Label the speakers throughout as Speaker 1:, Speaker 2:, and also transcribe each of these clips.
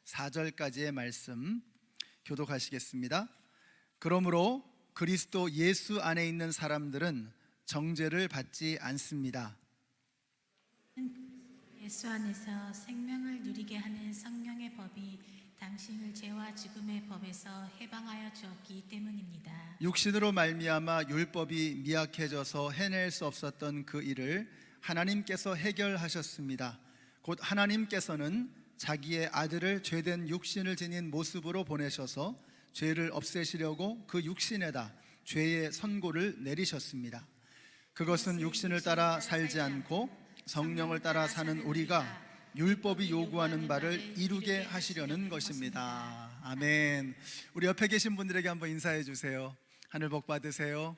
Speaker 1: 4절까지의 말씀 교독하시겠습니다. 그러므로 그리스도 예수 안에 있는 사람들은 정죄를 받지 않습니다.
Speaker 2: 예수 안에서 생명을 누리게 하는 성령의 법이 당신을 죄와 죽음의 법에서 해방하여 주었기 때문입니다.
Speaker 1: 육신으로 말미암아 율법이 미약해져서 해낼 수 없었던 그 일을 하나님께서 해결하셨습니다. 곧 하나님께서는 자기의 아들을 죄된 육신을 지닌 모습으로 보내셔서 죄를 없애시려고 그 육신에다 죄의 선고를 내리셨습니다. 그것은 육신을 따라 살지 않고 성령을 따라 사는 우리가 율법이 요구하는 바를 이루게 하시려는 것입니다. 아멘. 우리 옆에 계신 분들에게 한번 인사해 주세요. 하늘 복 받으세요.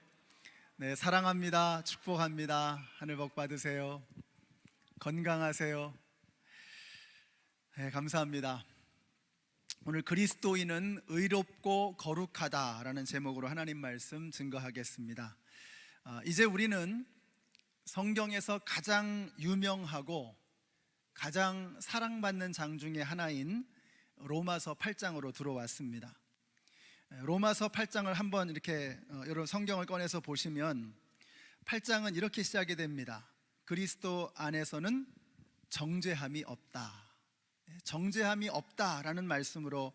Speaker 1: 네, 사랑합니다. 축복합니다. 하늘 복 받으세요. 건강하세요. 네, 감사합니다. 오늘 그리스도인은 의롭고 거룩하다라는 제목으로 하나님 말씀 증거하겠습니다. 이제 우리는 성경에서 가장 유명하고 가장 사랑받는 장 중에 하나인 로마서 8장으로 들어왔습니다. 로마서 8장을 한번 이렇게 여러분 성경을 꺼내서 보시면 8장은 이렇게 시작이 됩니다. 그리스도 안에서는 정죄함이 없다. 정죄함이 없다라는 말씀으로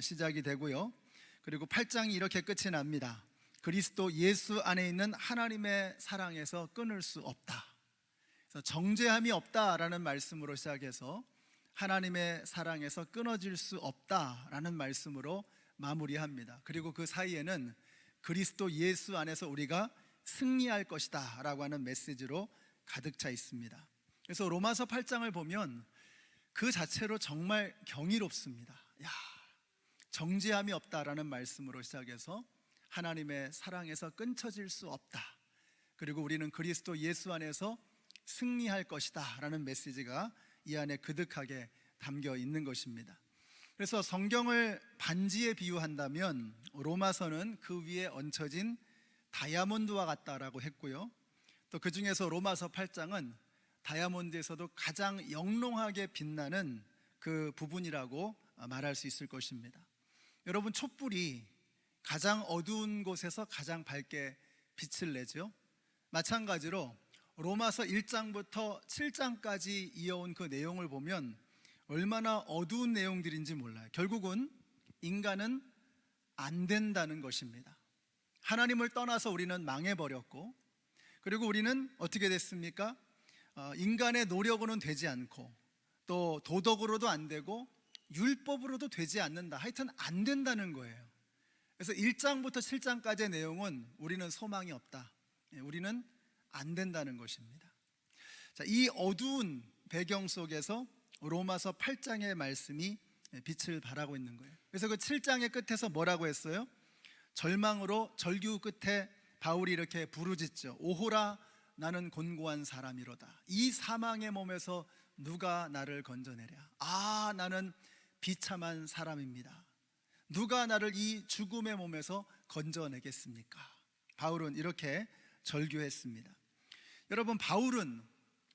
Speaker 1: 시작이 되고요. 그리고 8장이 이렇게 끝이 납니다. 그리스도 예수 안에 있는 하나님의 사랑에서 끊을 수 없다. 그래서 정죄함이 없다라는 말씀으로 시작해서 하나님의 사랑에서 끊어질 수 없다라는 말씀으로 마무리합니다. 그리고 그 사이에는 그리스도 예수 안에서 우리가 승리할 것이다 라고 하는 메시지로 가득 차 있습니다. 그래서 로마서 8장을 보면 그 자체로 정말 경이롭습니다. 정죄함이 없다라는 말씀으로 시작해서 하나님의 사랑에서 끊쳐질 수 없다. 그리고 우리는 그리스도 예수 안에서 승리할 것이다 라는 메시지가 이 안에 그득하게 담겨 있는 것입니다. 그래서 성경을 반지에 비유한다면 로마서는 그 위에 얹혀진 다이아몬드와 같다라고 했고요. 또 그 중에서 로마서 8장은 다이아몬드에서도 가장 영롱하게 빛나는 그 부분이라고 말할 수 있을 것입니다. 여러분, 촛불이 가장 어두운 곳에서 가장 밝게 빛을 내죠. 마찬가지로 로마서 1장부터 7장까지 이어온 그 내용을 보면 얼마나 어두운 내용들인지 몰라요. 결국은 인간은 안 된다는 것입니다. 하나님을 떠나서 우리는 망해버렸고, 그리고 우리는 어떻게 됐습니까? 인간의 노력으로는 되지 않고, 또 도덕으로도 안 되고 율법으로도 되지 않는다. 하여튼 안 된다는 거예요. 그래서 1장부터 7장까지의 내용은 우리는 소망이 없다, 우리는 안 된다는 것입니다. 자, 이 어두운 배경 속에서 로마서 8장의 말씀이 빛을 발하고 있는 거예요. 그래서 그 7장의 끝에서 뭐라고 했어요? 절망으로 절규 끝에 바울이 이렇게 부르짖죠. 오호라 나는 곤고한 사람이로다. 이 사망의 몸에서 누가 나를 건져내랴. 나는 비참한 사람입니다. 누가 나를 이 죽음의 몸에서 건져내겠습니까? 바울은 이렇게 절규했습니다. 여러분, 바울은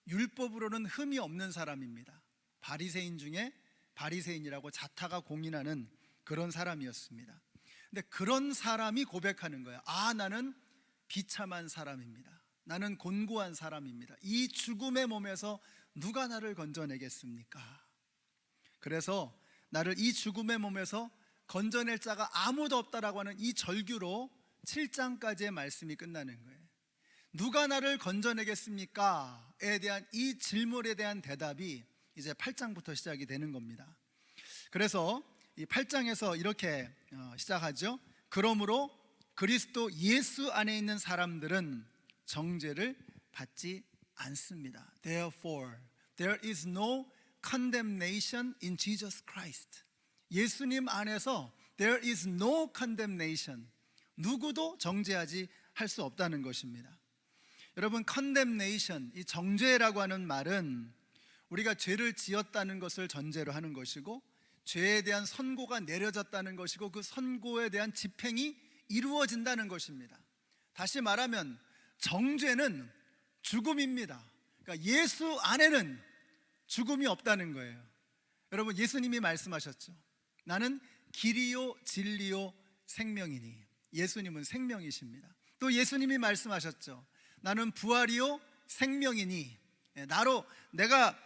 Speaker 1: 율법으로는 흠이 없는 사람입니다. 바리새인 중에 바리새인이라고 자타가 공인하는 그런 사람이었습니다. 근데 그런 사람이 고백하는 거예요. 나는 비참한 사람입니다. 나는 곤고한 사람입니다. 이 죽음의 몸에서 누가 나를 건져내겠습니까? 그래서 나를 이 죽음의 몸에서 건져낼 자가 아무도 없다라고 하는 이 절규로 7장까지의 말씀이 끝나는 거예요. 누가 나를 건져내겠습니까? 에 대한 이 질문에 대한 대답이 이제 8장부터 시작이 되는 겁니다. 그래서 이 8장에서 이렇게 시작하죠. 그러므로 그리스도 예수 안에 있는 사람들은 정죄를 받지 않습니다. Therefore, there is no condemnation in Jesus Christ. 예수님 안에서 there is no condemnation. 누구도 정죄하지 할 수 없다는 것입니다. 여러분, condemnation, 이 정죄라고 하는 말은 우리가 죄를 지었다는 것을 전제로 하는 것이고, 죄에 대한 선고가 내려졌다는 것이고, 그 선고에 대한 집행이 이루어진다는 것입니다. 다시 말하면 정죄는 죽음입니다. 그러니까 예수 안에는 죽음이 없다는 거예요. 여러분, 예수님이 말씀하셨죠. 나는 길이요 진리요 생명이니. 예수님은 생명이십니다. 또 예수님이 말씀하셨죠. 나는 부활이요 생명이니. 내가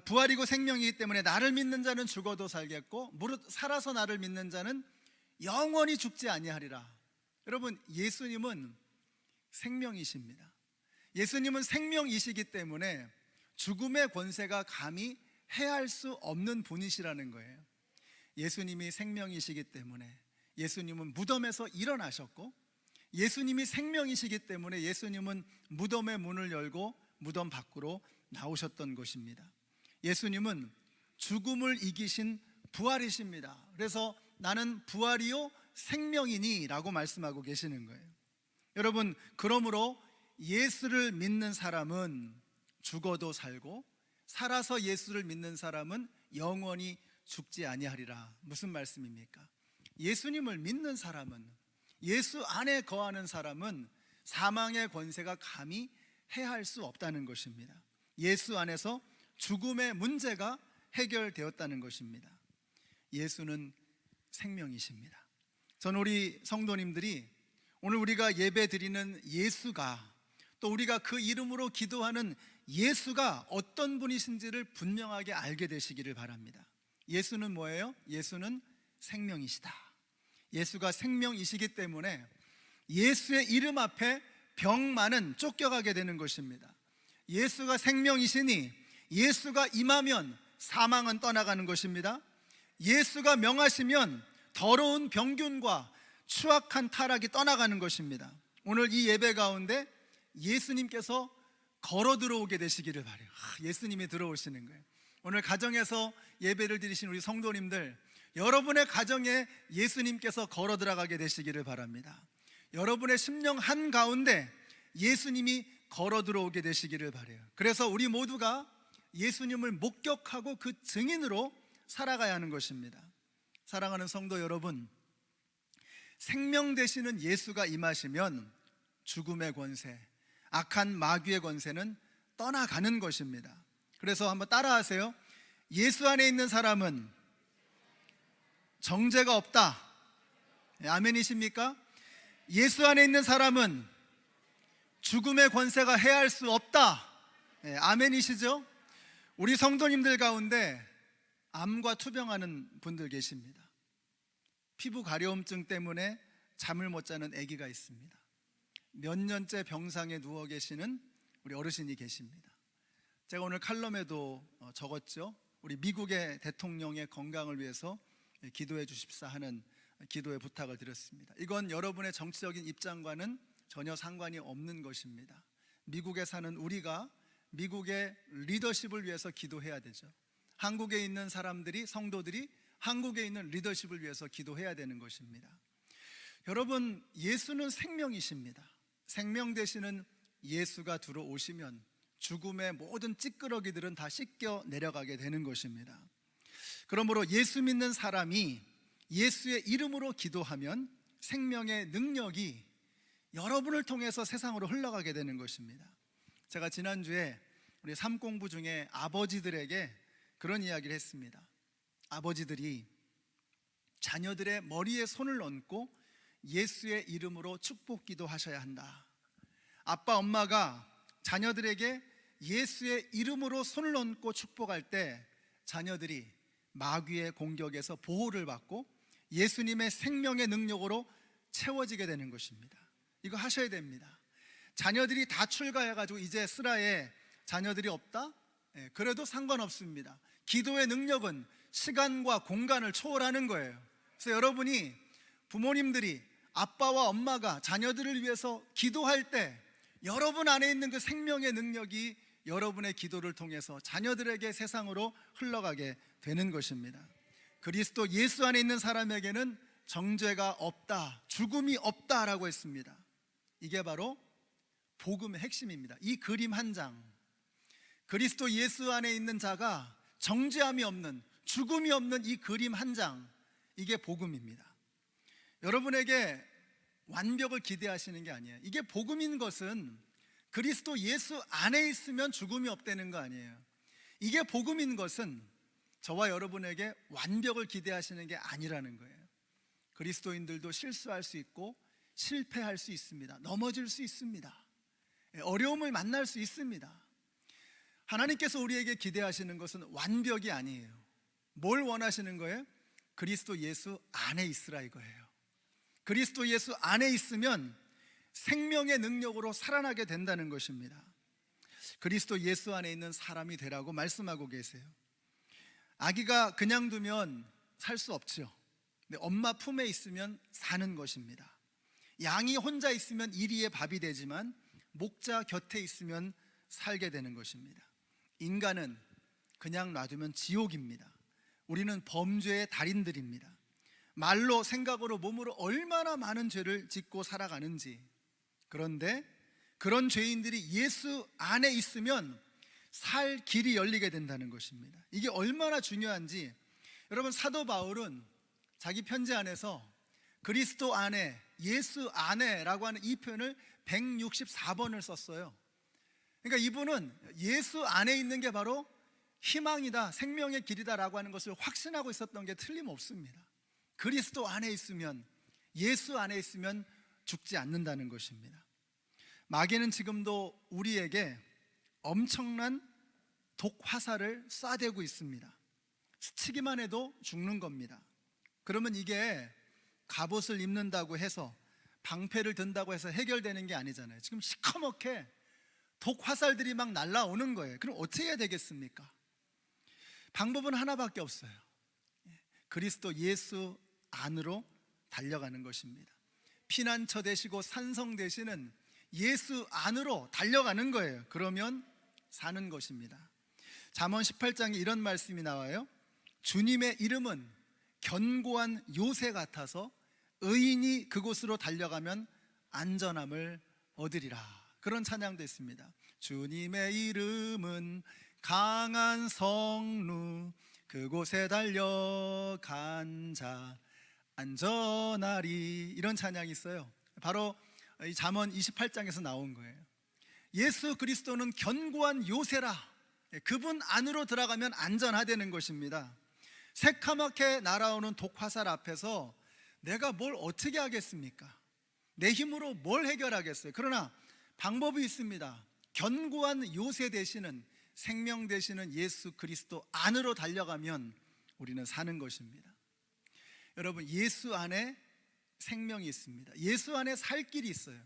Speaker 1: 부활이고 생명이기 때문에 나를 믿는 자는 죽어도 살겠고 무릇 살아서 나를 믿는 자는 영원히 죽지 아니하리라. 여러분, 예수님은 생명이십니다. 예수님은 생명이시기 때문에 죽음의 권세가 감히 해할 수 없는 분이시라는 거예요. 예수님이 생명이시기 때문에 예수님은 무덤에서 일어나셨고, 예수님이 생명이시기 때문에 예수님은 무덤의 문을 열고 무덤 밖으로 나오셨던 것입니다. 예수님은 죽음을 이기신 부활이십니다. 그래서 나는 부활이요 생명이니 라고 말씀하고 계시는 거예요. 여러분, 그러므로 예수를 믿는 사람은 죽어도 살고 살아서 예수를 믿는 사람은 영원히 죽지 아니하리라. 무슨 말씀입니까? 예수님을 믿는 사람은, 예수 안에 거하는 사람은 사망의 권세가 감히 해할 수 없다는 것입니다. 예수 안에서 죽음의 문제가 해결되었다는 것입니다. 예수는 생명이십니다. 저는 우리 성도님들이 오늘 우리가 예배 드리는 예수가, 또 우리가 그 이름으로 기도하는 예수가 어떤 분이신지를 분명하게 알게 되시기를 바랍니다. 예수는 뭐예요? 예수는 생명이시다. 예수가 생명이시기 때문에 예수의 이름 앞에 병만은 쫓겨가게 되는 것입니다. 예수가 생명이시니 예수가 임하면 사망은 떠나가는 것입니다. 예수가 명하시면 더러운 병균과 추악한 타락이 떠나가는 것입니다. 오늘 이 예배 가운데 예수님께서 걸어 들어오게 되시기를 바라요. 예수님이 들어오시는 거예요. 오늘 가정에서 예배를 드리신 우리 성도님들, 여러분의 가정에 예수님께서 걸어 들어가게 되시기를 바랍니다. 여러분의 심령 한가운데 예수님이 걸어 들어오게 되시기를 바라요. 그래서 우리 모두가 예수님을 목격하고 그 증인으로 살아가야 하는 것입니다. 사랑하는 성도 여러분, 생명 되시는 예수가 임하시면 죽음의 권세, 악한 마귀의 권세는 떠나가는 것입니다. 그래서 한번 따라하세요. 예수 안에 있는 사람은 정죄가 없다. 아멘이십니까? 예수 안에 있는 사람은 죽음의 권세가 해할 수 없다. 아멘이시죠? 우리 성도님들 가운데 암과 투병하는 분들 계십니다. 피부 가려움증 때문에 잠을 못 자는 아기가 있습니다. 몇 년째 병상에 누워 계시는 우리 어르신이 계십니다. 제가 오늘 칼럼에도 적었죠. 우리 미국의 대통령의 건강을 위해서 기도해 주십사 하는 기도의 부탁을 드렸습니다. 이건 여러분의 정치적인 입장과는 전혀 상관이 없는 것입니다. 미국에 사는 우리가 미국의 리더십을 위해서 기도해야 되죠. 한국에 있는 사람들이, 성도들이 한국에 있는 리더십을 위해서 기도해야 되는 것입니다. 여러분, 예수는 생명이십니다. 생명 되시는 예수가 들어오시면 죽음의 모든 찌끄러기들은 다 씻겨 내려가게 되는 것입니다. 그러므로 예수 믿는 사람이 예수의 이름으로 기도하면 생명의 능력이 여러분을 통해서 세상으로 흘러가게 되는 것입니다. 제가 지난주에 우리 삶공부 중에 아버지들에게 그런 이야기를 했습니다. 아버지들이 자녀들의 머리에 손을 얹고 예수의 이름으로 축복 기도하셔야 한다. 아빠, 엄마가 자녀들에게 예수의 이름으로 손을 얹고 축복할 때 자녀들이 마귀의 공격에서 보호를 받고 예수님의 생명의 능력으로 채워지게 되는 것입니다. 이거 하셔야 됩니다. 자녀들이 다 출가해가지고 이제 스라에 자녀들이 없다? 그래도 상관없습니다. 기도의 능력은 시간과 공간을 초월하는 거예요. 그래서 여러분이, 부모님들이, 아빠와 엄마가 자녀들을 위해서 기도할 때 여러분 안에 있는 그 생명의 능력이 여러분의 기도를 통해서 자녀들에게 세상으로 흘러가게 되는 것입니다. 그리스도 예수 안에 있는 사람에게는 정죄가 없다, 죽음이 없다라고 했습니다. 이게 바로 복음의 핵심입니다. 이 그림 한 장, 그리스도 예수 안에 있는 자가 정죄함이 없는, 죽음이 없는 이 그림 한 장, 이게 복음입니다. 여러분에게 완벽을 기대하시는 게 아니에요. 이게 복음인 것은 그리스도 예수 안에 있으면 죽음이 없다는 거 아니에요. 이게 복음인 것은 저와 여러분에게 완벽을 기대하시는 게 아니라는 거예요. 그리스도인들도 실수할 수 있고 실패할 수 있습니다. 넘어질 수 있습니다. 어려움을 만날 수 있습니다. 하나님께서 우리에게 기대하시는 것은 완벽이 아니에요. 뭘 원하시는 거예요? 그리스도 예수 안에 있으라 이거예요. 그리스도 예수 안에 있으면 생명의 능력으로 살아나게 된다는 것입니다. 그리스도 예수 안에 있는 사람이 되라고 말씀하고 계세요. 아기가 그냥 두면 살 수 없죠. 근데 엄마 품에 있으면 사는 것입니다. 양이 혼자 있으면 이리의 밥이 되지만 목자 곁에 있으면 살게 되는 것입니다. 인간은 그냥 놔두면 지옥입니다. 우리는 범죄의 달인들입니다. 말로, 생각으로, 몸으로 얼마나 많은 죄를 짓고 살아가는지. 그런데 그런 죄인들이 예수 안에 있으면 살 길이 열리게 된다는 것입니다. 이게 얼마나 중요한지, 여러분, 사도 바울은 자기 편지 안에서 그리스도 안에, 예수 안에라고 하는 이 표현을 164번을 썼어요. 그러니까 이분은 예수 안에 있는 게 바로 희망이다, 생명의 길이다라고 하는 것을 확신하고 있었던 게 틀림없습니다. 그리스도 안에 있으면, 예수 안에 있으면 죽지 않는다는 것입니다. 마귀는 지금도 우리에게 엄청난 독화살을 쏴대고 있습니다. 스치기만 해도 죽는 겁니다. 그러면 이게 갑옷을 입는다고 해서, 방패를 든다고 해서 해결되는 게 아니잖아요. 지금 시커멓게 독화살들이 막 날라오는 거예요. 그럼 어떻게 해야 되겠습니까? 방법은 하나밖에 없어요. 그리스도 예수 안으로 달려가는 것입니다. 피난처 되시고 산성 되시는 예수 안으로 달려가는 거예요. 그러면 사는 것입니다. 잠언 18장에 이런 말씀이 나와요. 주님의 이름은 견고한 요새 같아서 의인이 그곳으로 달려가면 안전함을 얻으리라. 그런 찬양도 있습니다. 주님의 이름은 강한 성루, 그곳에 달려간 자 안전하리. 이런 찬양이 있어요. 바로 이 잠언 28장에서 나온 거예요. 예수 그리스도는 견고한 요새라. 그분 안으로 들어가면 안전하다는 것입니다. 새카맣게 날아오는 독화살 앞에서 내가 뭘 어떻게 하겠습니까? 내 힘으로 뭘 해결하겠어요? 그러나 방법이 있습니다. 견고한 요새 되시는, 생명 되시는 예수 그리스도 안으로 달려가면 우리는 사는 것입니다. 여러분, 예수 안에 생명이 있습니다. 예수 안에 살 길이 있어요.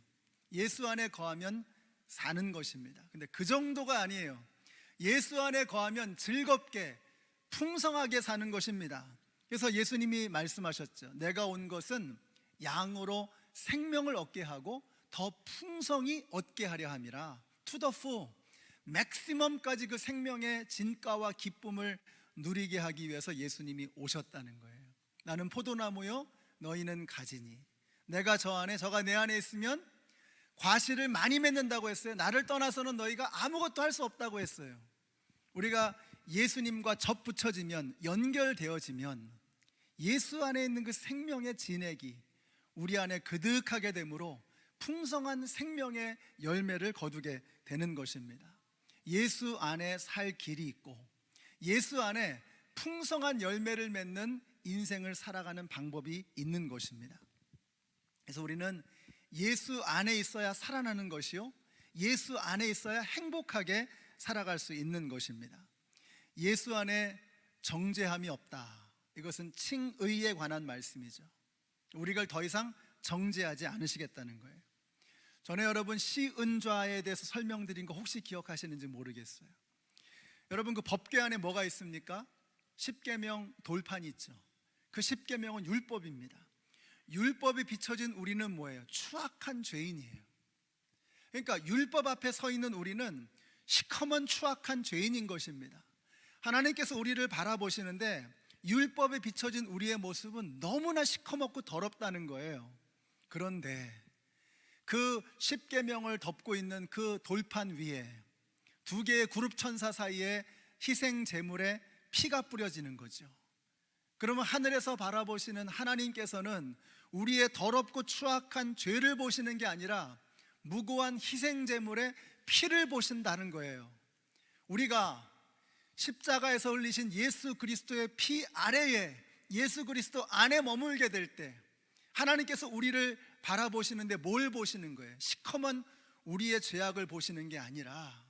Speaker 1: 예수 안에 거하면 사는 것입니다. 근데 그 정도가 아니에요. 예수 안에 거하면 즐겁게 풍성하게 사는 것입니다. 그래서 예수님이 말씀하셨죠. 내가 온 것은 양으로 생명을 얻게 하고 더 풍성히 얻게 하려 함이라. To the full, 맥시멈까지 그 생명의 진가와 기쁨을 누리게 하기 위해서 예수님이 오셨다는 거예요. 나는 포도나무요, 너희는 가지니. 내가 저 안에, 저가 내 안에 있으면 과실을 많이 맺는다고 했어요. 나를 떠나서는 너희가 아무것도 할 수 없다고 했어요. 우리가 예수님과 접붙여지면, 연결되어지면 예수 안에 있는 그 생명의 진액이 우리 안에 그득하게 되므로 풍성한 생명의 열매를 거두게 되는 것입니다. 예수 안에 살 길이 있고 예수 안에 풍성한 열매를 맺는 인생을 살아가는 방법이 있는 것입니다. 그래서 우리는 예수 안에 있어야 살아나는 것이요, 예수 안에 있어야 행복하게 살아갈 수 있는 것입니다. 예수 안에 정죄함이 없다. 이것은 칭의에 관한 말씀이죠. 우리를 더 이상 정죄하지 않으시겠다는 거예요. 전에 여러분 시은좌에 대해서 설명드린 거 혹시 기억하시는지 모르겠어요. 여러분, 그 법궤 안에 뭐가 있습니까? 십계명 돌판이 있죠. 그 십계명은 율법입니다. 율법이 비춰진 우리는 뭐예요? 추악한 죄인이에요. 그러니까 율법 앞에 서 있는 우리는 시커먼 추악한 죄인인 것입니다. 하나님께서 우리를 바라보시는데 율법에 비춰진 우리의 모습은 너무나 시커멓고 더럽다는 거예요. 그런데 그 십계명을 덮고 있는 그 돌판 위에 두 개의 그룹 천사 사이에 희생 제물에 피가 뿌려지는 거죠. 그러면 하늘에서 바라보시는 하나님께서는 우리의 더럽고 추악한 죄를 보시는 게 아니라 무고한 희생 제물의 피를 보신다는 거예요. 우리가 십자가에서 흘리신 예수 그리스도의 피 아래에, 예수 그리스도 안에 머물게 될 때 하나님께서 우리를 바라보시는데 뭘 보시는 거예요? 시커먼 우리의 죄악을 보시는 게 아니라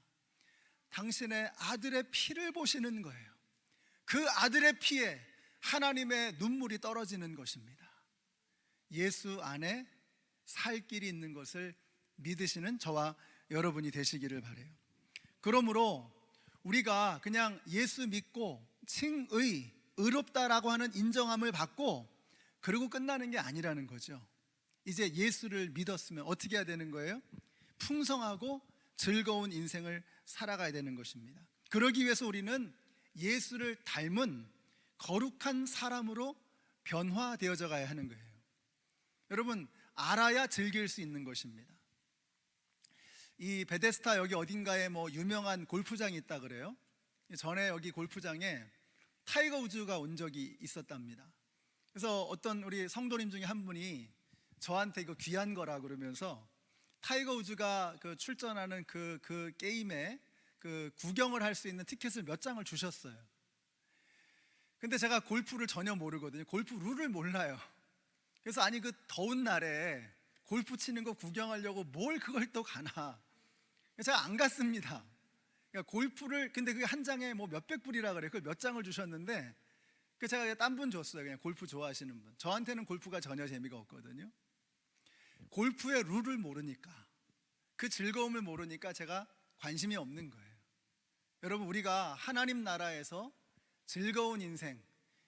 Speaker 1: 당신의 아들의 피를 보시는 거예요. 그 아들의 피에 하나님의 눈물이 떨어지는 것입니다. 예수 안에 살 길이 있는 것을 믿으시는 저와 여러분이 되시기를 바라요. 그러므로 우리가 그냥 예수 믿고 칭의, 의롭다라고 하는 인정함을 받고 그러고 끝나는 게 아니라는 거죠. 이제 예수를 믿었으면 어떻게 해야 되는 거예요? 풍성하고 즐거운 인생을 살아가야 되는 것입니다. 그러기 위해서 우리는 예수를 닮은 거룩한 사람으로 변화되어져 가야 하는 거예요. 여러분, 알아야 즐길 수 있는 것입니다. 이 베데스다 여기 어딘가에 유명한 골프장이 있다 그래요. 전에 여기 골프장에 타이거 우즈가 온 적이 있었답니다. 그래서 어떤 우리 성도님 중에 한 분이 저한테 이거 귀한 거라 그러면서 타이거 우즈가 출전하는 그 게임에 구경을 할 수 있는 티켓을 몇 장을 주셨어요. 근데 제가 골프를 전혀 모르거든요. 골프 룰을 몰라요. 그래서 아니 그 더운 날에 골프 치는 거 구경하려고 뭘 그걸 또 가나. 제가 안 갔습니다. 그러니까 골프를, 근데 그게 한 장에 몇백 불이라 그래요. 그걸 몇 장을 주셨는데 제가 딴 분 줬어요. 그냥 골프 좋아하시는 분. 저한테는 골프가 전혀 재미가 없거든요. 골프의 룰을 모르니까, 그 즐거움을 모르니까 제가 관심이 없는 거예요. 여러분, 우리가 하나님 나라에서 즐거운 인생,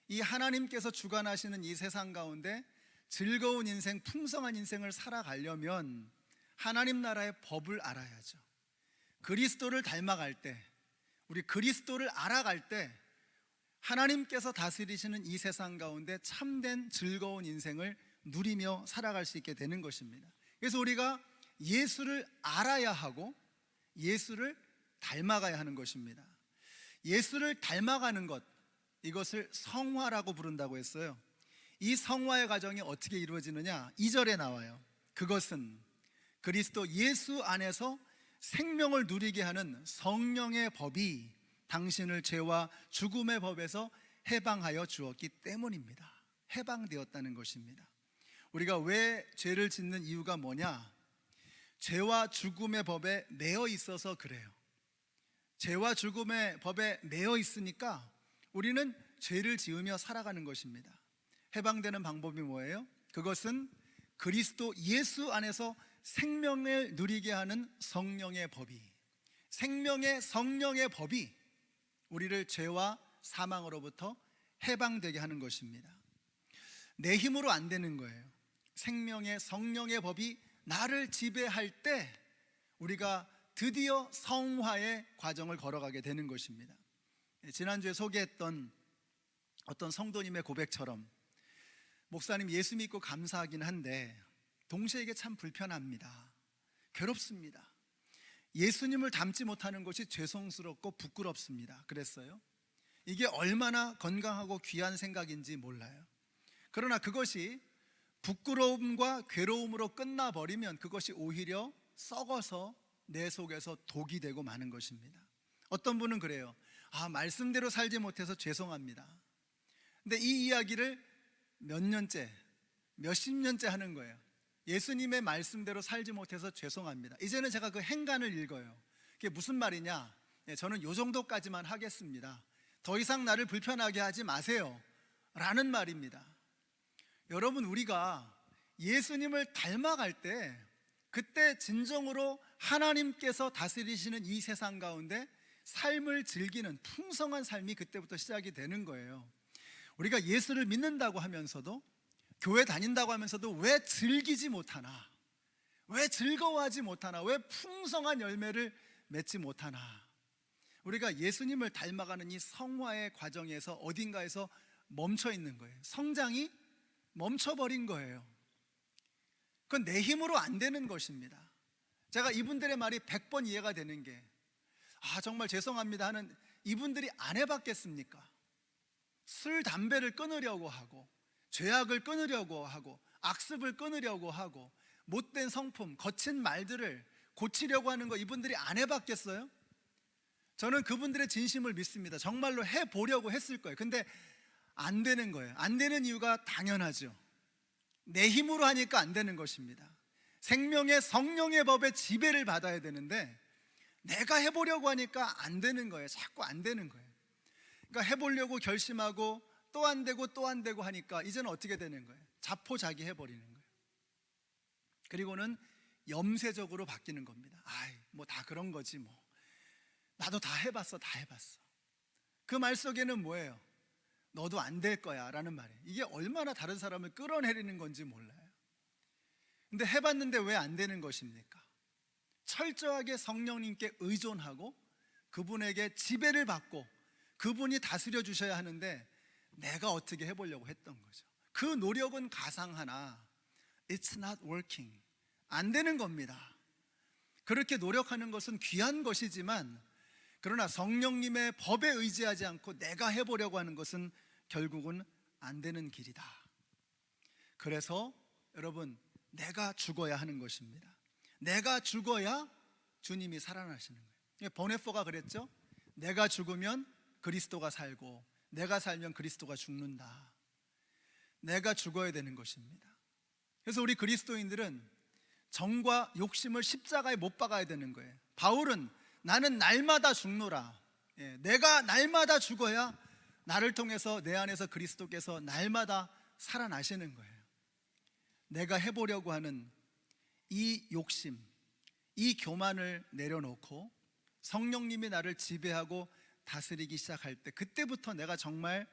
Speaker 1: 이 하나님께서 주관하시는 이 세상 가운데 즐거운 인생, 풍성한 인생을 살아가려면 하나님 나라의 법을 알아야죠. 그리스도를 닮아갈 때, 우리 그리스도를 알아갈 때 하나님께서 다스리시는 이 세상 가운데 참된 즐거운 인생을 누리며 살아갈 수 있게 되는 것입니다. 그래서 우리가 예수를 알아야 하고 예수를 닮아가야 하는 것입니다. 예수를 닮아가는 것, 이것을 성화라고 부른다고 했어요. 이 성화의 과정이 어떻게 이루어지느냐? 2절에 나와요. 그것은 그리스도 예수 안에서 생명을 누리게 하는 성령의 법이 당신을 죄와 죽음의 법에서 해방하여 주었기 때문입니다. 해방되었다는 것입니다. 우리가 왜 죄를 짓는 이유가 뭐냐? 죄와 죽음의 법에 매여 있어서 그래요. 죄와 죽음의 법에 매여 있으니까 우리는 죄를 지으며 살아가는 것입니다. 해방되는 방법이 뭐예요? 그것은 그리스도 예수 안에서 생명을 누리게 하는 성령의 법이, 생명의 성령의 법이 우리를 죄와 사망으로부터 해방되게 하는 것입니다. 내 힘으로 안 되는 거예요. 생명의 성령의 법이 나를 지배할 때 우리가 드디어 성화의 과정을 걸어가게 되는 것입니다. 지난주에 소개했던 어떤 성도님의 고백처럼, 목사님 예수 믿고 감사하긴 한데 동시에 이게 참 불편합니다. 괴롭습니다. 예수님을 닮지 못하는 것이 죄송스럽고 부끄럽습니다. 그랬어요. 이게 얼마나 건강하고 귀한 생각인지 몰라요. 그러나 그것이 부끄러움과 괴로움으로 끝나버리면 그것이 오히려 썩어서 내 속에서 독이 되고 마는 것입니다. 어떤 분은 그래요. 말씀대로 살지 못해서 죄송합니다. 근데 이 이야기를 몇 년째, 몇십 년째 하는 거예요. 예수님의 말씀대로 살지 못해서 죄송합니다. 이제는 제가 그 행간을 읽어요. 그게 무슨 말이냐? 저는 요 정도까지만 하겠습니다. 더 이상 나를 불편하게 하지 마세요 라는 말입니다. 여러분, 우리가 예수님을 닮아갈 때 그때 진정으로 하나님께서 다스리시는 이 세상 가운데 삶을 즐기는 풍성한 삶이 그때부터 시작이 되는 거예요. 우리가 예수를 믿는다고 하면서도, 교회 다닌다고 하면서도 왜 즐기지 못하나? 왜 즐거워하지 못하나? 왜 풍성한 열매를 맺지 못하나? 우리가 예수님을 닮아가는 이 성화의 과정에서 어딘가에서 멈춰 있는 거예요. 성장이 멈춰버린 거예요. 그건 내 힘으로 안 되는 것입니다. 제가 이분들의 말이 100번 이해가 되는 게, 정말 죄송합니다 하는 이분들이 안 해봤겠습니까? 술, 담배를 끊으려고 하고, 죄악을 끊으려고 하고, 악습을 끊으려고 하고, 못된 성품, 거친 말들을 고치려고 하는 거 이분들이 안 해봤겠어요? 저는 그분들의 진심을 믿습니다. 정말로 해보려고 했을 거예요. 근데 안 되는 거예요. 안 되는 이유가 당연하죠. 내 힘으로 하니까 안 되는 것입니다. 생명의 성령의 법에 지배를 받아야 되는데 내가 해보려고 하니까 안 되는 거예요. 자꾸 안 되는 거예요. 그러니까 해보려고 결심하고 또 안 되고 또 안 되고 하니까 이제는 어떻게 되는 거예요? 자포자기 해버리는 거예요. 그리고는 염세적으로 바뀌는 겁니다. 아이, 뭐 다 그런 거지 뭐. 나도 다 해봤어. 그 말 속에는 뭐예요? 너도 안 될 거야 라는 말이에요. 이게 얼마나 다른 사람을 끌어내리는 건지 몰라요. 근데 해봤는데 왜 안 되는 것입니까? 철저하게 성령님께 의존하고 그분에게 지배를 받고 그분이 다스려 주셔야 하는데 내가 어떻게 해보려고 했던 거죠. 그 노력은 가상하나 It's not working. 안 되는 겁니다. 그렇게 노력하는 것은 귀한 것이지만 그러나 성령님의 법에 의지하지 않고 내가 해보려고 하는 것은 결국은 안 되는 길이다. 그래서 여러분, 내가 죽어야 하는 것입니다. 내가 죽어야 주님이 살아나시는 거예요. 보네포가 그랬죠. 내가 죽으면 그리스도가 살고 내가 살면 그리스도가 죽는다. 내가 죽어야 되는 것입니다. 그래서 우리 그리스도인들은 정과 욕심을 십자가에 못 박아야 되는 거예요. 바울은 나는 날마다 죽노라. 내가 날마다 죽어야 나를 통해서 내 안에서 그리스도께서 날마다 살아나시는 거예요. 내가 해보려고 하는 이 욕심, 이 교만을 내려놓고 성령님이 나를 지배하고 다스리기 시작할 때 그때부터 내가 정말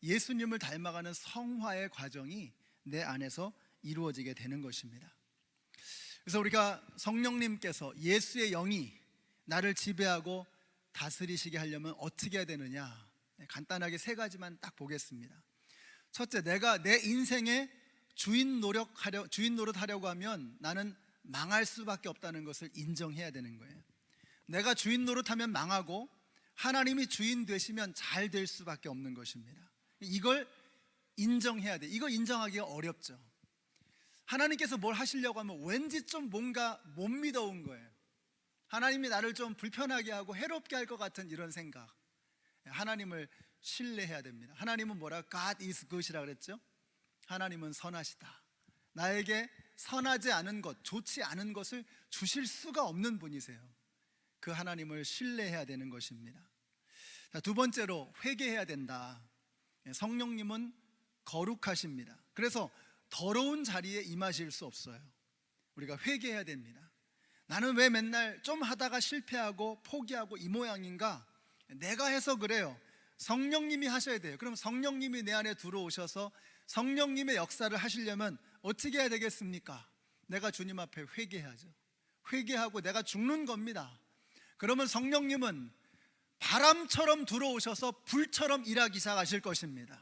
Speaker 1: 예수님을 닮아가는 성화의 과정이 내 안에서 이루어지게 되는 것입니다. 그래서 우리가 성령님께서 예수의 영이 나를 지배하고 다스리시게 하려면 어떻게 해야 되느냐, 간단하게 세 가지만 딱 보겠습니다. 첫째, 내가 내 인생의 주인 노릇하려고 하면 나는 망할 수밖에 없다는 것을 인정해야 되는 거예요. 내가 주인 노릇하면 망하고 하나님이 주인 되시면 잘 될 수밖에 없는 것입니다. 이걸 인정해야 돼. 이거 인정하기가 어렵죠. 하나님께서 뭘 하시려고 하면 왠지 좀 뭔가 못 믿어온 거예요. 하나님이 나를 좀 불편하게 하고 해롭게 할 것 같은 이런 생각. 하나님을 신뢰해야 됩니다. 하나님은 뭐라? God is good이라고 그랬죠. 하나님은 선하시다. 나에게 선하지 않은 것, 좋지 않은 것을 주실 수가 없는 분이세요. 그 하나님을 신뢰해야 되는 것입니다. 자, 두 번째로 회개해야 된다. 성령님은 거룩하십니다. 그래서 더러운 자리에 임하실 수 없어요. 우리가 회개해야 됩니다. 나는 왜 맨날 좀 하다가 실패하고 포기하고 이 모양인가? 내가 해서 그래요. 성령님이 하셔야 돼요. 그럼 성령님이 내 안에 들어오셔서 성령님의 역사를 하시려면 어떻게 해야 되겠습니까? 내가 주님 앞에 회개하죠. 회개하고 내가 죽는 겁니다. 그러면 성령님은 바람처럼 들어오셔서 불처럼 일하기 시작하실 것입니다.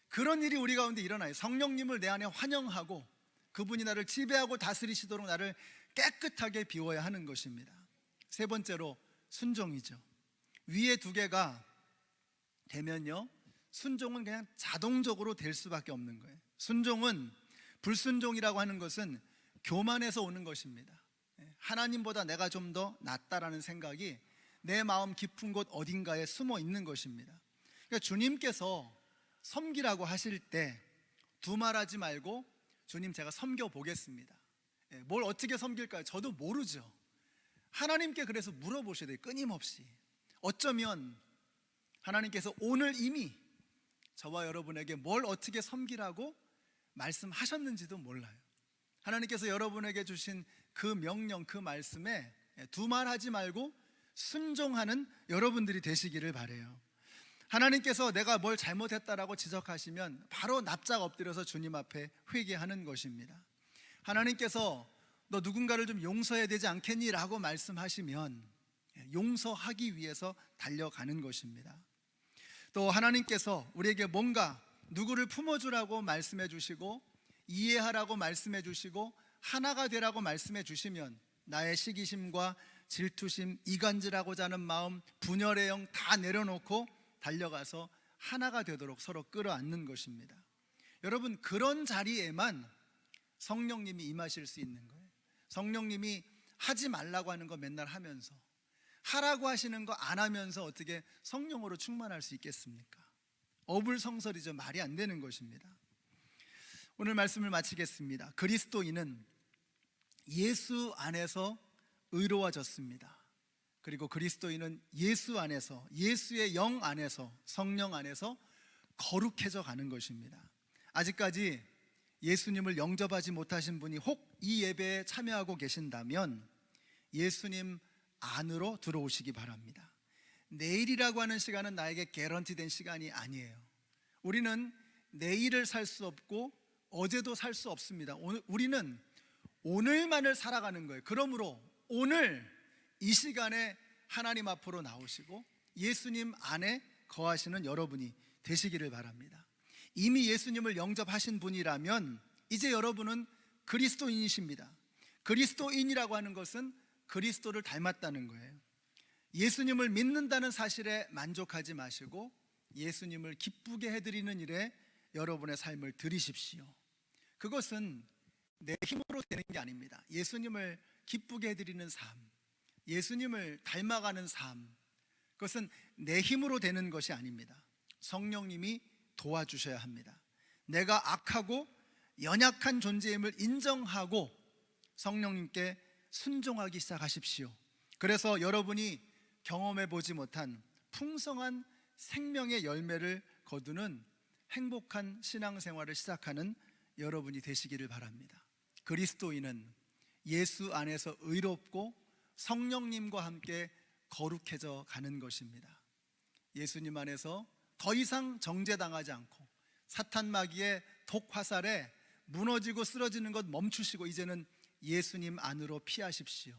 Speaker 1: 그런 일이 우리 가운데 일어나요. 성령님을 내 안에 환영하고 그분이 나를 지배하고 다스리시도록 나를 깨끗하게 비워야 하는 것입니다. 세 번째로 순종이죠. 위에 두 개가 되면요, 순종은 그냥 자동적으로 될 수밖에 없는 거예요. 순종은, 불순종이라고 하는 것은 교만에서 오는 것입니다. 하나님보다 내가 좀 더 낫다라는 생각이 내 마음 깊은 곳 어딘가에 숨어 있는 것입니다. 그러니까 주님께서 섬기라고 하실 때 두말하지 말고 주님, 제가 섬겨 보겠습니다. 뭘 어떻게 섬길까요? 저도 모르죠. 하나님께 그래서 물어보셔야 돼요. 끊임없이. 어쩌면 하나님께서 오늘 이미 저와 여러분에게 뭘 어떻게 섬기라고 말씀하셨는지도 몰라요. 하나님께서 여러분에게 주신 그 명령, 그 말씀에 두말하지 말고 순종하는 여러분들이 되시기를 바라요. 하나님께서 내가 뭘 잘못했다라고 지적하시면 바로 납작 엎드려서 주님 앞에 회개하는 것입니다. 하나님께서 너 누군가를 좀 용서해야 되지 않겠니? 라고 말씀하시면 용서하기 위해서 달려가는 것입니다. 또 하나님께서 우리에게 뭔가 누구를 품어주라고 말씀해 주시고 이해하라고 말씀해 주시고 하나가 되라고 말씀해 주시면 나의 시기심과 질투심, 이간질하고자 하는 마음, 분열의 영 다 내려놓고 달려가서 하나가 되도록 서로 끌어안는 것입니다. 여러분, 그런 자리에만 성령님이 임하실 수 있는 거예요. 성령님이 하지 말라고 하는 거 맨날 하면서, 하라고 하시는 거 안 하면서 어떻게 성령으로 충만할 수 있겠습니까? 어불성설이죠. 말이 안 되는 것입니다. 오늘 말씀을 마치겠습니다. 그리스도인은 예수 안에서 의로워졌습니다. 그리고 그리스도인은 예수 안에서, 예수의 영 안에서, 성령 안에서 거룩해져 가는 것입니다. 아직까지 예수님을 영접하지 못하신 분이 혹 이 예배에 참여하고 계신다면 예수님 안으로 들어오시기 바랍니다. 내일이라고 하는 시간은 나에게 개런티된 시간이 아니에요. 우리는 내일을 살 수 없고 어제도 살 수 없습니다. 우리는 오늘만을 살아가는 거예요. 그러므로 오늘 이 시간에 하나님 앞으로 나오시고 예수님 안에 거하시는 여러분이 되시기를 바랍니다. 이미 예수님을 영접하신 분이라면 이제 여러분은 그리스도인이십니다. 그리스도인이라고 하는 것은 그리스도를 닮았다는 거예요. 예수님을 믿는다는 사실에 만족하지 마시고 예수님을 기쁘게 해드리는 일에 여러분의 삶을 들이십시오. 그것은 내 힘으로 되는 게 아닙니다. 예수님을 기쁘게 해드리는 삶, 예수님을 닮아가는 삶, 그것은 내 힘으로 되는 것이 아닙니다. 성령님이 도와주셔야 합니다. 내가 악하고 연약한 존재임을 인정하고 성령님께 순종하기 시작하십시오. 그래서 여러분이 경험해 보지 못한 풍성한 생명의 열매를 거두는 행복한 신앙생활을 시작하는 여러분이 되시기를 바랍니다. 그리스도인은 예수 안에서 의롭고 성령님과 함께 거룩해져 가는 것입니다. 예수님 안에서 더 이상 정죄당하지 않고 사탄 마귀의 독 화살에 무너지고 쓰러지는 것 멈추시고 이제는 예수님 안으로 피하십시오.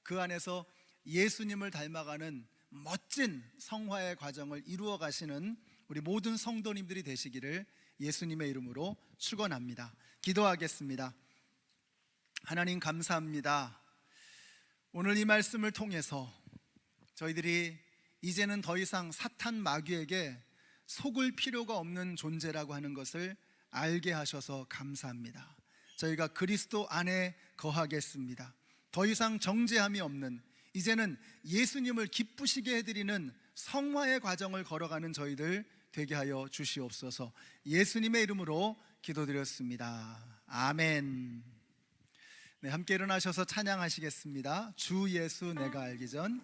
Speaker 1: 그 안에서 예수님을 닮아가는 멋진 성화의 과정을 이루어 가시는 우리 모든 성도님들이 되시기를 예수님의 이름으로 축원합니다. 기도하겠습니다. 하나님 감사합니다. 오늘 이 말씀을 통해서 저희들이 이제는 더 이상 사탄 마귀에게 속을 필요가 없는 존재라고 하는 것을 알게 하셔서 감사합니다. 저희가 그리스도 안에 거하겠습니다. 더 이상 정죄함이 없는, 이제는 예수님을 기쁘시게 해드리는 성화의 과정을 걸어가는 저희들 되게 하여 주시옵소서. 예수님의 이름으로 기도드렸습니다. 아멘. 네, 함께 일어나셔서 찬양하시겠습니다. 주 예수 내가 알기 전.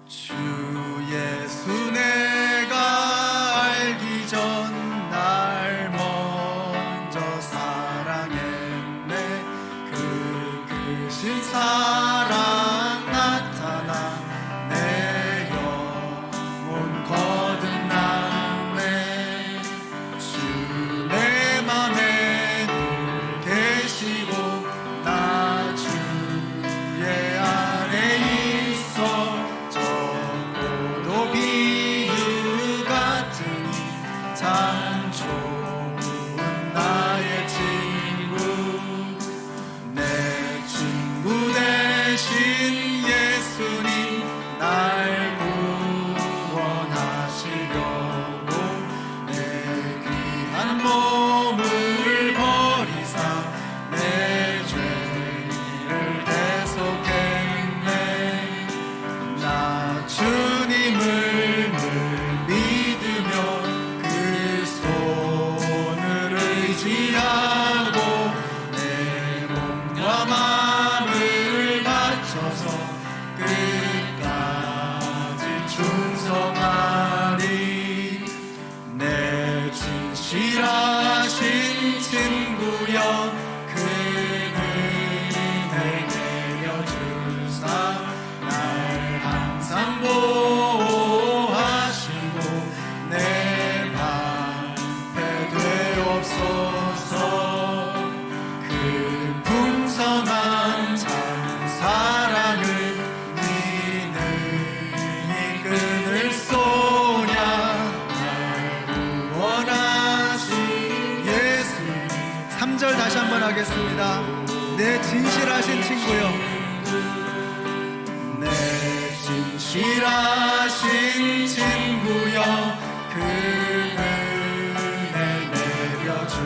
Speaker 1: 주 예수 내가 알기 전 날 먼저 사랑했네. 그 크신 사랑 나타나 내 영혼 거듭났네. 주 내 맘에 늘 계시고 나 주의 안에 있어. 비유 같으니 참 좋은 나의 친구. 내 친구 대신 예수님 날 구원하시려고 내 귀한 몸을 버리사 내 죄를 대속했네. 나 주님을 믿으며 그 손을 의지하고 내 몸과 마음을 바쳐서 끝까지 충성하리. 내 진실하신 친구여 그 은혜 내려주사 날 항상 보호하시고 내 방패 되옵소서. 그 풍성한 참 사랑을 믿는 이 끈을 쏘냐. 날 구원하신 예수님. 3절 다시 한번 하겠습니다. 내 진실하신 친구여, 내 진실하신 친구여 그 은혜 내려주사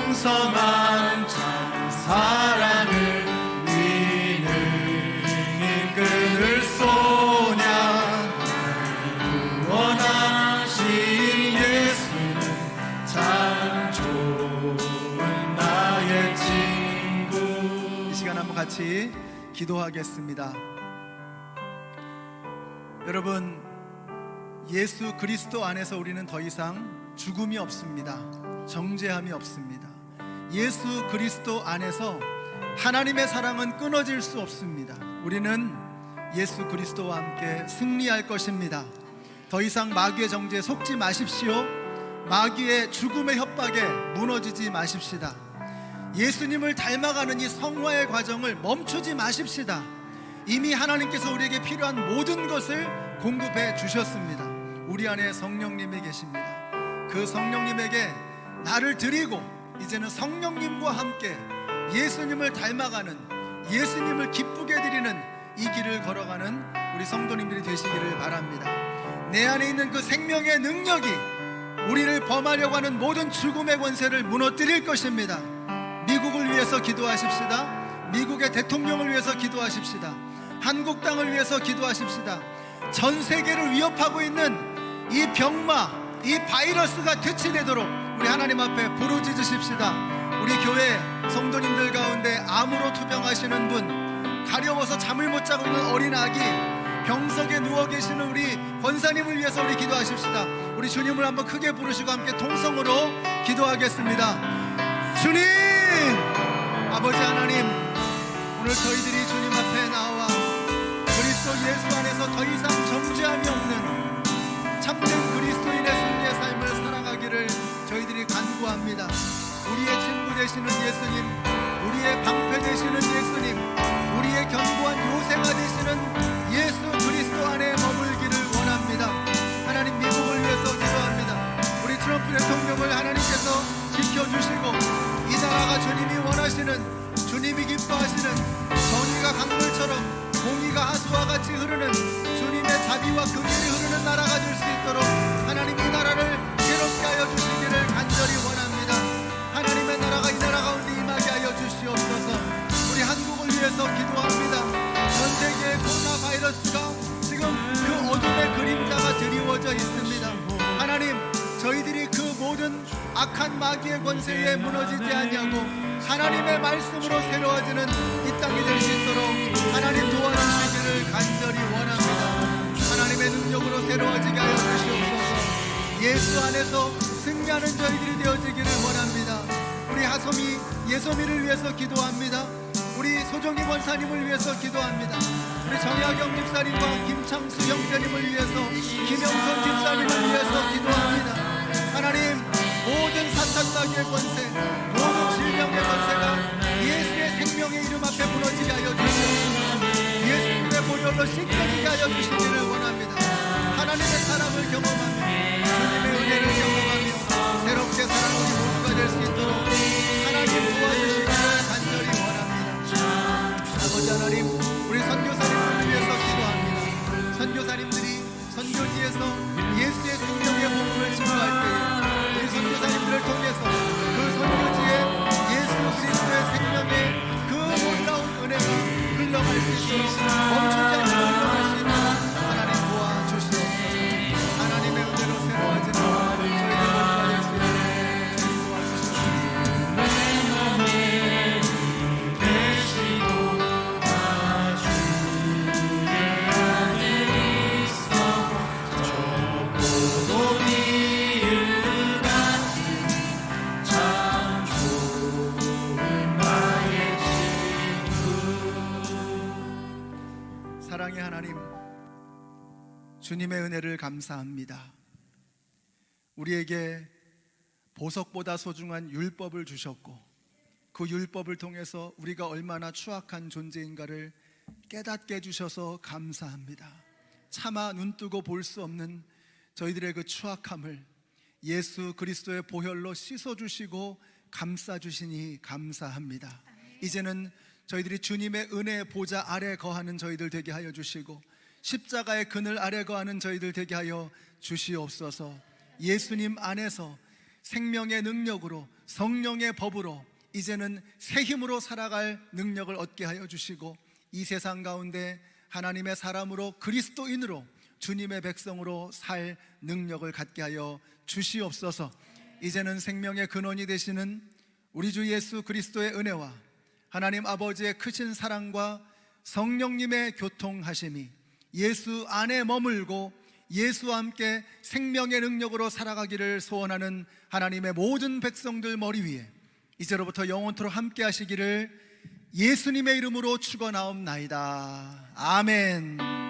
Speaker 1: 풍성한 참 사랑을 위능히 끊을 소냐. 구원하신 예수는 참 좋은 나의 친구. 이 시간 한번 같이 기도하겠습니다. 여러분, 예수 그리스도 안에서 우리는 더 이상 죽음이 없습니다. 정죄함이 없습니다. 예수 그리스도 안에서 하나님의 사랑은 끊어질 수 없습니다. 우리는 예수 그리스도와 함께 승리할 것입니다. 더 이상 마귀의 정죄에 속지 마십시오. 마귀의 죽음의 협박에 무너지지 마십시다. 예수님을 닮아가는 이 성화의 과정을 멈추지 마십시다. 이미 하나님께서 우리에게 필요한 모든 것을 공급해 주셨습니다. 우리 안에 성령님이 계십니다. 그 성령님에게 나를 드리고 이제는 성령님과 함께 예수님을 닮아가는, 예수님을 기쁘게 드리는 이 길을 걸어가는 우리 성도님들이 되시기를 바랍니다. 내 안에 있는 그 생명의 능력이 우리를 범하려고 하는 모든 죽음의 권세를 무너뜨릴 것입니다. 미국을 위해서 기도하십시다. 미국의 대통령을 위해서 기도하십시다. 한국 땅을 위해서 기도하십시다. 전 세계를 위협하고 있는 이 병마, 이 바이러스가 퇴치되도록 우리 하나님 앞에 부르짖으십시다. 우리 교회 성도님들 가운데 암으로 투병하시는 분, 가려워서 잠을 못 자고 있는 어린 아기, 병석에 누워 계시는 우리 권사님을 위해서 우리 기도하십시다. 우리 주님을 한번 크게 부르시고 함께 통성으로 기도하겠습니다. 주님, 아버지 하나님, 오늘 저희들이 주님 앞에 나와 그리스도 예수 안에서 더 이상 정죄함이 없는 참된 그리스도인의 승리의 삶을 살아가기를 저희들이 간구합니다. 우리의 친구 되시는 예수님, 우리의 방패 되시는 예수님, 우리의 견고한 요새가 되시는 예수 그리스도 안에 머물기를 원합니다. 하나님, 미국을 위해서 기도합니다. 우리 트럼프 대통령을 하나님께서 지켜주시고 이 나라가 주님이 원하시는, 주님이 기뻐하시는 정의가 강물처럼 공의가 하수와 같이 흐르는 주님의 자비와 긍휼이 흐르는 나라가 될 수 있도록 하나님, 이 나라를 새롭게 하여 주시기를 간절히 원합니다. 하나님의 나라가 이 나라 가운데 임하게 하여 주시옵소서. 우리 한국을 위해서 기도합니다. 전 세계의 코로나 바이러스가 지금 그 어둠의 그림자가 드리워져 있습니다. 하나님, 저희들이 그 모든 악한 마귀의 권세에 무너지지 아니하고 하나님의 말씀으로 새로워지는 이 땅이 될 수 있도록 하나님 도와주시기를 간절히 원합니다. 하나님의 능력으로 새로워지게 하여 주시옵소서. 예수 안에서 승리하는 저희들이 되어지기를 원합니다. 우리 하소미, 예소미를 위해서 기도합니다. 우리 소정희 권사님을 위해서 기도합니다. 우리 정약영 집사님과 김창수 형제님을 위해서, 김영선 집사님을 위해서 기도합니다. 하나님, 모든 사탄 마귀의 권세, 모든 질병의 권세가 예수의 생명의 이름 앞에 무너지게 하여 주시옵소서. 예수님의 보혈로 씻겨지게 하여 주시기를 원합니다. 하나님의 사랑을 경험하며 주님의 은혜를 경험하며 새롭게 살아가는 우리 모두가 될 수 있도록 하나님 도와주시기를 간절히 원합니다. 아버지 하나님, 우리 선교사님들을 위해서 기도합니다. 선교사님들이 선교지에서 예수의 생명의 복음을 증거할 때에 우리 선교사님들을 통해서 그 선교지에 예수 그리스도의 생명의 그 놀라운 은혜가 흘러갈 수 있도록 멈추지 않고 흘러갈 수 있도록 하나님 도와주시옵소서. 하나님의 은혜로 새로워지는 저희들 모두가 될 수 있도록 주님 사랑의 하나님, 주님의 은혜를 감사합니다. 우리에게 보석보다 소중한 율법을 주셨고 그 율법을 통해서 우리가 얼마나 추악한 존재인가를 깨닫게 해주셔서 감사합니다. 차마 눈뜨고 볼 수 없는 저희들의 그 추악함을 예수 그리스도의 보혈로 씻어주시고 감싸주시니 감사합니다. 이제는 저희들이 주님의 은혜의 보좌 아래 거하는 저희들 되게 하여 주시고 십자가의 그늘 아래 거하는 저희들 되게 하여 주시옵소서. 예수님 안에서 생명의 능력으로, 성령의 법으로 이제는 새 힘으로 살아갈 능력을 얻게 하여 주시고, 이 세상 가운데 하나님의 사람으로, 그리스도인으로, 주님의 백성으로 살 능력을 갖게 하여 주시옵소서. 이제는 생명의 근원이 되시는 우리 주 예수 그리스도의 은혜와 하나님 아버지의 크신 사랑과 성령님의 교통하심이 예수 안에 머물고 예수와 함께 생명의 능력으로 살아가기를 소원하는 하나님의 모든 백성들 머리 위에 이제로부터 영원토록 함께 하시기를 예수님의 이름으로 축원하옵나이다. 아멘.